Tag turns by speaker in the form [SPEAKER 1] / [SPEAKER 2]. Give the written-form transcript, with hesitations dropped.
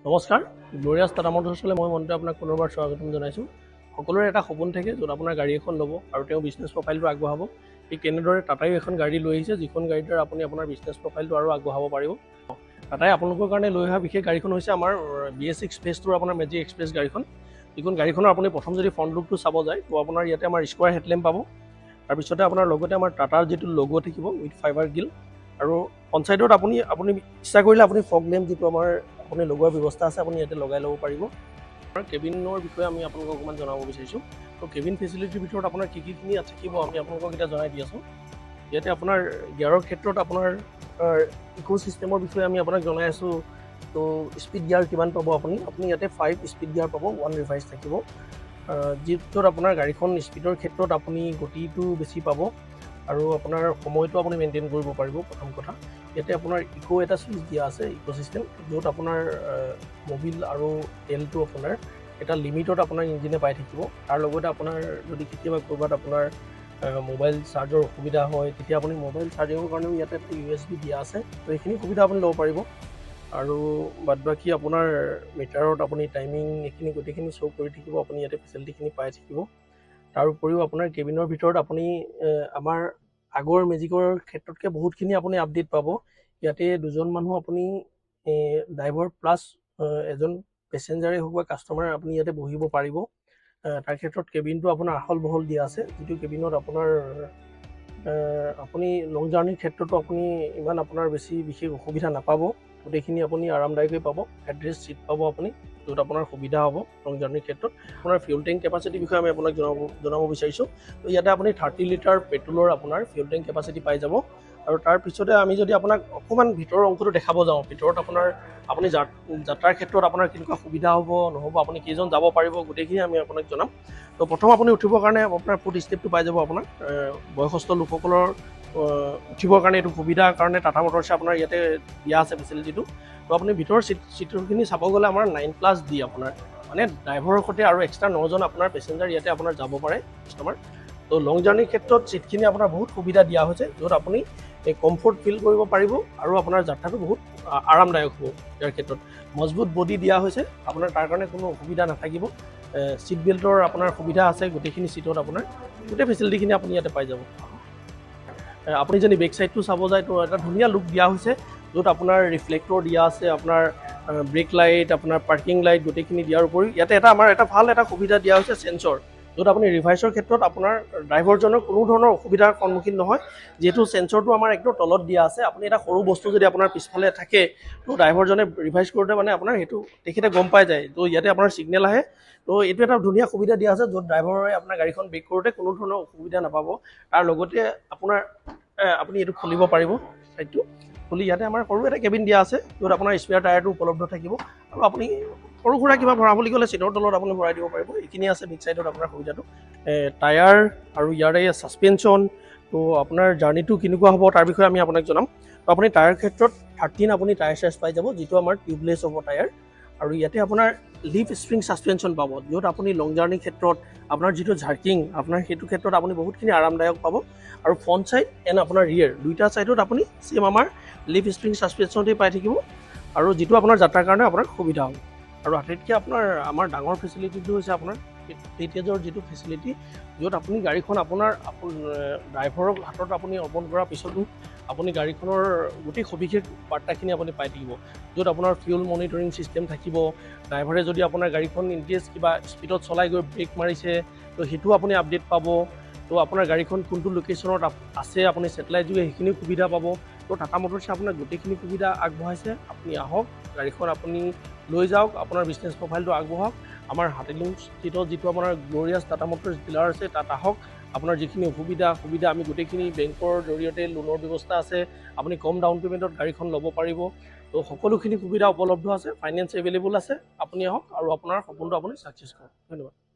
[SPEAKER 1] নমস্কাৰ গ্লোৰিয়াছ টাটা মটৰ্ছলৈ মই মনটো আপোনাক পুনৰবাৰ স্বাগতম জনাইছোঁ। সকলোৰে এটা সপোন থাকে য'ত আপোনাৰ গাড়ী এখন ল'ব আৰু তেওঁ বিজনেছ প্ৰফাইলটো আগবঢ়াব। ঠিক তেনেদৰে টাটাইও এখন গাড়ী লৈ আহিছে, যিখন গাড়ীৰ দ্বাৰা আপুনি আপোনাৰ বিজনেছ প্ৰফাইলটো আৰু আগবঢ়াব পাৰিব। টাটাই আপোনালোকৰ কাৰণে লৈ অহা বিশেষ গাড়ীখন হৈছে আমাৰ BS6 ফেজ 2 আপোনাৰ মেজিক এক্সপ্ৰেছ গাড়ীখন। যিখন গাড়ীখনৰ আপুনি প্ৰথম যদি ফ্ৰণ্ট লুকটো চাব যায় তো আপোনাৰ ইয়াতে আমাৰ স্কোৱাৰ হেডলেম্প পাব। তাৰপিছতে আপোনাৰ লগতে আমাৰ টাটাৰ যিটো লগো থাকিব উইথ ফাইবাৰ গ্ৰিল, আৰু অনচাইডত আপুনি ইচ্ছা কৰিলে আপুনি ফগ লেম্প যিটো আমাৰ আপুনি লগোৱাৰ ব্যৱস্থা আছে আপুনি ইয়াতে লগাই ল'ব পাৰিব। আৰু কেবিনৰ বিষয়ে আমি আপোনালোকক অকণমান জনাব বিচাৰিছোঁ। তো কেবিন ফেচিলিটিৰ ভিতৰত আপোনাৰ কি থাকিব আমি আপোনালোকক এতিয়া জনাই দি আছোঁ। ইয়াতে আপোনাৰ গিয়াৰৰ ক্ষেত্ৰত আপোনাৰ ইকো ছিষ্টেমৰ বিষয়ে আমি আপোনাক জনাই আছোঁ। তো স্পীড গিয়াৰ কিমান পাব আপুনি ইয়াতে 5 স্পীড গিয়াৰ পাব, 1 ৰিভাইজ থাকিব। যিটোত আপোনাৰ গাড়ীখন স্পীডৰ ক্ষেত্ৰত আপুনি গতিটো বেছি পাব আৰু আপোনাৰ সময়টো আপুনি মেইনটেইন কৰিব পাৰিব। প্ৰথম কথা ইয়াতে আপোনাৰ ইকো এটা চুইচ দিয়া আছে, ইকো ছিষ্টেম, য'ত আপোনাৰ মবিল আৰু তেলটো আপোনাৰ এটা লিমিটত আপোনাৰ ইঞ্জিনে পাই থাকিব। তাৰ লগতে আপোনাৰ যদি কেতিয়াবা ক'ৰবাত আপোনাৰ মোবাইল চাৰ্জৰ অসুবিধা হয় তেতিয়া আপুনি মোবাইল চাৰ্জিঙৰ কাৰণেও ইয়াতে এটা USB দিয়া আছে, তো এইখিনি সুবিধা আপুনি ল'ব পাৰিব। আৰু বাদ বাকী আপোনাৰ মিটাৰত আপুনি টাইমিং এইখিনি গোটেইখিনি শ্ব' কৰি থাকিব, আপুনি ইয়াতে ফেচিলিটিখিনি পাই থাকিব। তাৰ উপৰিও আপোনাৰ কেবিনৰ ভিতৰত আপুনি আমাৰ আগৰ মেজিকৰ ক্ষেত্ৰতকৈ বহুতখিনি আপুনি আপডেট পাব। ইয়াতে দুজন মানুহ আপুনি ড্ৰাইভাৰ প্লাছ এজন পেচেঞ্জাৰেই হওক বা কাষ্টমাৰ আপুনি ইয়াতে বহিব পাৰিব। তাৰ ক্ষেত্ৰত কেবিনটো আপোনাৰ আহল বহল দিয়া আছে, যিটো কেবিনত আপোনাৰ আপুনি লং জাৰ্ণিৰ ক্ষেত্ৰতো আপুনি ইমান আপোনাৰ বিশেষ অসুবিধা নাপাব। গোটেইখিনি আপুনি আৰামদায়কেই পাব। হেডৰেষ্ট ছিট পাব আপুনি, য'ত আপোনাৰ সুবিধা হ'ব লং জাৰ্ণিৰ ক্ষেত্ৰত। আপোনাৰ ফিউল টেংক কেপাচিটিৰ বিষয়ে আমি আপোনাক জনাব বিচাৰিছোঁ। তো ইয়াতে আপুনি 30 লিটাৰ পেট্ৰলৰ আপোনাৰ ফিউল টেংক কেপাচিটি পাই যাব। আৰু তাৰপিছতে আমি যদি আপোনাক অকণমান ভিতৰৰ অংশটো দেখাব যাওঁ, ভিতৰত আপুনি যাত্ৰাৰ ক্ষেত্ৰত আপোনাৰ কেনেকুৱা সুবিধা হ'ব নহ'ব, আপুনি কেইজন যাব পাৰিব, গোটেইখিনি আমি আপোনাক জনাম। তো প্ৰথম আপুনি উঠিবৰ কাৰণে আপোনাৰ ফুড ষ্টেপটো পাই যাব। আপোনাৰ বয়সস্থ লোকসকলৰ উঠিবৰ কাৰণে এইটো সুবিধাৰ কাৰণে টাটা মটৰ্ছে আপোনাৰ ইয়াতে দিয়া আছে ফেচিলিটিটো। তো আপুনি ভিতৰৰ ছিটখিনি চাব গ'লে আমাৰ 9+D আপোনাৰ মানে ড্ৰাইভাৰৰ সৈতে আৰু এক্সট্ৰা 9জন আপোনাৰ পেচেঞ্জাৰ ইয়াতে আপোনাৰ যাব পাৰে কাষ্টমাৰ। তো লং জাৰ্ণিৰ ক্ষেত্ৰত ছিটখিনি আপোনাৰ বহুত সুবিধা দিয়া হৈছে, য'ত আপুনি কমফৰ্ট ফিল কৰিব পাৰিব আৰু আপোনাৰ যাত্ৰাটো বহুত আৰামদায়ক হ'ব। ইয়াৰ ক্ষেত্ৰত মজবুত বডি দিয়া হৈছে, আপোনাৰ তাৰ কাৰণে কোনো অসুবিধা নাথাকিব। ছিট বেল্টৰ আপোনাৰ সুবিধা আছে, গোটেইখিনি ছিটত আপোনাৰ গোটেই ফেচিলিটিখিনি আপুনি ইয়াতে পাই যাব। আপুনি যদি বেক চাইডটো চাব যায় তো এটা ধুনীয়া লুক দিয়া হৈছে, য'ত আপোনাৰ ৰিফ্লেক্টৰ দিয়া আছে, আপোনাৰ ব্ৰেক লাইট, আপোনাৰ পাৰ্কিং লাইট গোটেইখিনি দিয়াৰ উপৰিও ইয়াতে আমাৰ ভাল এটা সুবিধা দিয়া হৈছে চেঞ্চৰ, য'ত আপুনি ৰিভাইছৰ ক্ষেত্ৰত আপোনাৰ ড্ৰাইভাৰজনৰ কোনো ধৰণৰ অসুবিধাৰ সন্মুখীন নহয়। যিহেতু চেঞ্চৰটো আমাৰ একদম তলত দিয়া আছে, আপুনি এটা সৰু বস্তু যদি আপোনাৰ পিছফালে থাকে তো ড্ৰাইভাৰজনে ৰিভাইজ কৰোঁতে মানে আপোনাৰ সেইটো তেখেতে গম পাই যায়। তো ইয়াতে আপোনাৰ ছিগনেল আহে। তো এইটো এটা ধুনীয়া সুবিধা দিয়া আছে, য'ত ড্ৰাইভাৰে আপোনাৰ গাড়ীখন ব্ৰেক কৰোঁতে কোনো ধৰণৰ অসুবিধা নাপাব। তাৰ লগতে আপুনি এইটো খুলিব পাৰিব, চাইডটো খুলি ইয়াতে আমাৰ সৰু এটা কেবিন দিয়া আছে, য'ত আপোনাৰ স্পেয়াৰ টায়াৰটো উপলব্ধ থাকিব আৰু আপুনি সৰু সুৰা কিবা ভৰাব বুলি ক'লে ছিটৰ তলত আপুনি ভৰাই দিব পাৰিব। এইখিনি আছে বেক চাইডত আপোনাৰ সুবিধাটো। টায়াৰ আৰু ইয়াৰে ছাছপেনশ্যন, তো আপোনাৰ জাৰ্ণিটো কেনেকুৱা হ'ব তাৰ বিষয়ে আমি আপোনাক জনাম। তো আপুনি টায়াৰ ক্ষেত্ৰত 13 আপুনি টায়াৰ চাইজ পাই যাব, যিটো আমাৰ টিউবলেছ হ'ব টায়াৰ। আৰু ইয়াতে আপোনাৰ লিফ স্প্ৰিং ছাছপেনশ্যন পাব, য'ত আপুনি লং জাৰ্ণিৰ ক্ষেত্ৰত আপোনাৰ যিটো জাৰ্কিং আপোনাৰ সেইটো ক্ষেত্ৰত আপুনি বহুতখিনি আৰামদায়ক পাব। আৰু ফ্ৰণ্ট চাইড এণ্ড আপোনাৰ ৰিয়েৰ দুইটা চাইডত আপুনি ছেম আমাৰ লিফ স্প্ৰিং ছাছপেনশ্যনতেই পাই থাকিব, আৰু যিটো আপোনাৰ যাত্ৰাৰ কাৰণে আপোনাৰ সুবিধা হ'ব। আৰু আটাইতকৈ আমাৰ ডাঙৰ ফেচিলিটিটো হৈছে আপোনাৰ পেকেজৰ যিটো ফেচিলিটি, য'ত আপুনি গাড়ীখন আপোনাৰ ড্ৰাইভাৰৰ হাতত আপুনি অৰ্পণ কৰাৰ পিছতো আপুনি গাড়ীখনৰ গোটেই সবিশেষ বাৰ্তাখিনি আপুনি পাই থাকিব, য'ত আপোনাৰ ফিউল মনিটৰিং ছিষ্টেম থাকিব। ড্ৰাইভাৰে যদি আপোনাৰ গাড়ীখন ইনকেছ কিবা স্পীডত চলাই গৈ ব্ৰেক মাৰিছে তো সেইটো আপুনি আপডেট পাব। তো আপোনাৰ গাড়ীখন কোনটো লোকেশ্যনত আছে আপুনি ছেটেলাইট যোগে সেইখিনি সুবিধা পাব। তো টাটা মটৰ্ছে আপোনাক গোটেইখিনি সুবিধা আগবঢ়াইছে। আপুনি আহক, গাড়ীখন আপুনি লৈ যাওক, আপোনাৰ বিজনেছ প্ৰফাইলটো আগবঢ়াওক। আমাৰ হাতিলিং ষ্ট্ৰীটত যিটো আপোনাৰ গ্লোৰিয়াছ টাটা মটৰ্ছ ডিলাৰ আছে তাত আহক। আপোনাৰ যিখিনি সুবিধা আমি গোটেইখিনি বেংকৰ জৰিয়তে লোনৰ ব্যৱস্থা আছে, আপুনি কম ডাউন পে'মেণ্টত গাড়ীখন ল'ব পাৰিব। তো সকলোখিনি সুবিধা উপলব্ধ আছে, ফাইনেন্স এভেইলেবল আছে। আপুনি আহক আৰু আপোনাৰ সপোনটো আপুনি ছাকচেছ কৰক। ধন্যবাদ।